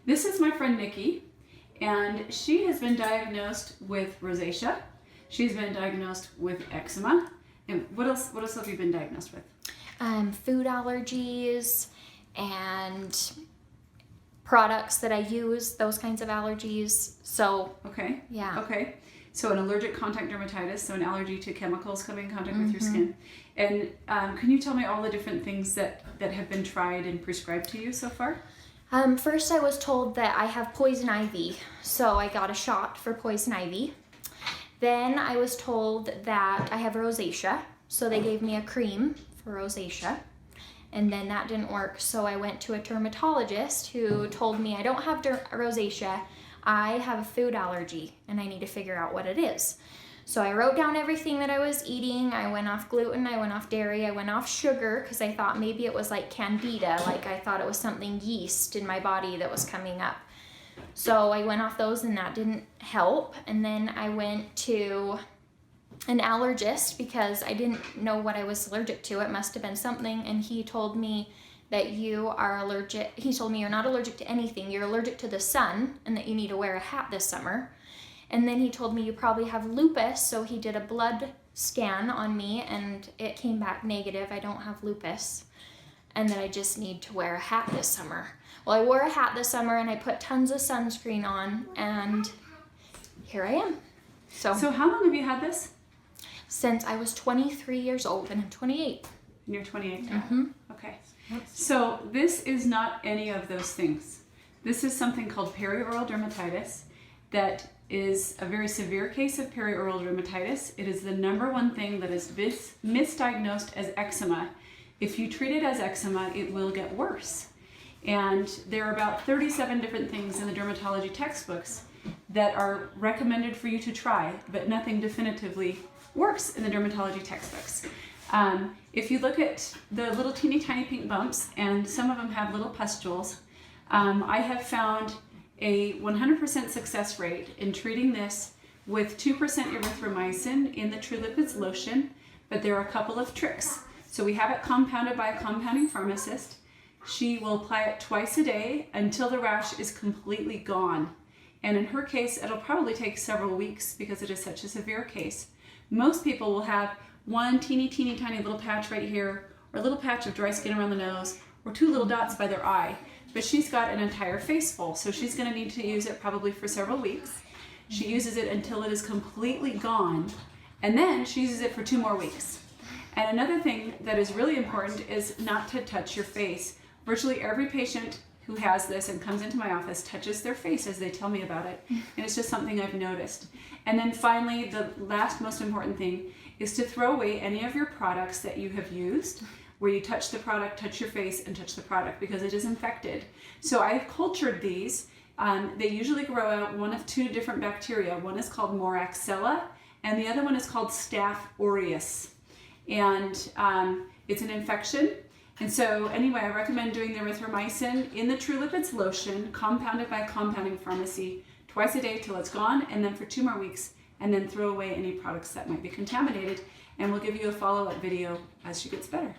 This is my friend Nikki, and she has been diagnosed with rosacea. She's been diagnosed with eczema. And what else have you been diagnosed with? Food allergies and products that I use, those kinds of allergies. So, okay. Yeah. Okay. So an allergic contact dermatitis, so an allergy to chemicals coming in contact with your skin. And can you tell me all the different things that have been tried and prescribed to you so far? First I was told that I have poison ivy, so I got a shot for poison ivy. Then I was told that I have rosacea, so they gave me a cream for rosacea. And then that didn't work, so I went to a dermatologist who told me I don't have rosacea, I have a food allergy, and I need to figure out what it is. So I wrote down everything that I was eating. I went off gluten, I went off dairy, I went off sugar because I thought maybe it was like candida, like I thought it was something yeast in my body that was coming up. So I went off those and that didn't help. And then I went to an allergist because I didn't know what I was allergic to. It must have been something. And he told me that you are allergic. He told me you're not allergic to anything. You're allergic to the sun and that you need to wear a hat this summer. And then he told me you probably have lupus. So he did a blood scan on me and it came back negative. I don't have lupus. And that I just need to wear a hat this summer. Well, I wore a hat this summer and I put tons of sunscreen on and here I am. So how long have you had this? Since I was 23 years old and I'm 28. And you're 28 now? Okay. So this is not any of those things. This is something called perioral dermatitis that is a very severe case of perioral dermatitis. It is the #1 thing that is misdiagnosed as eczema. If you treat it as eczema, it will get worse. And there are about 37 different things in the dermatology textbooks that are recommended for you to try, but nothing definitively works in the dermatology textbooks. If you look at the little teeny tiny pink bumps, and some of them have little pustules, I have found a 100% success rate in treating this with 2% erythromycin in the True Lipids lotion, but there are a couple of tricks. So we have it compounded by a compounding pharmacist. She will apply it twice a day until the rash is completely gone. And in her case, it'll probably take several weeks because it is such a severe case. Most people will have one teeny tiny little patch right here, or a little patch of dry skin around the nose, or 2 little dots by their eye. But she's got an entire face full, so she's going to need to use it probably for several weeks. She uses it until it is completely gone, and then she uses it for 2 more weeks. And another thing that is really important is not to touch your face. Virtually every patient who has this and comes into my office touches their face as they tell me about it. And it's just something I've noticed. And then finally, the last most important thing is to throw away any of your products that you have used, where you touch the product, touch your face, and touch the product because it is infected. So I've cultured these. They usually grow out one of 2 different bacteria. One is called Moraxella, and the other one is called Staph aureus. And it's an infection. And so anyway, I recommend doing the erythromycin in the True Lipids lotion, compounded by a compounding pharmacy, twice a day till it's gone, and then for 2 more weeks, and then throw away any products that might be contaminated. And we'll give you a follow-up video as she gets better.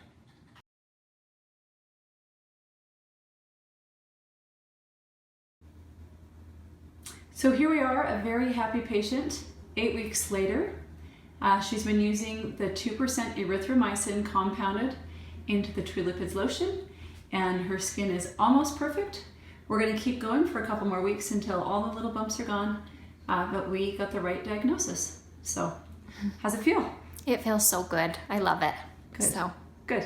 So here we are, a very happy patient, 8 weeks later. She's been using the 2% erythromycin compounded into the True Lipids lotion, and her skin is almost perfect. We're going to keep going for a couple more weeks until all the little bumps are gone, but we got the right diagnosis. So, how's it feel? It feels so good. I love it. Good. So good.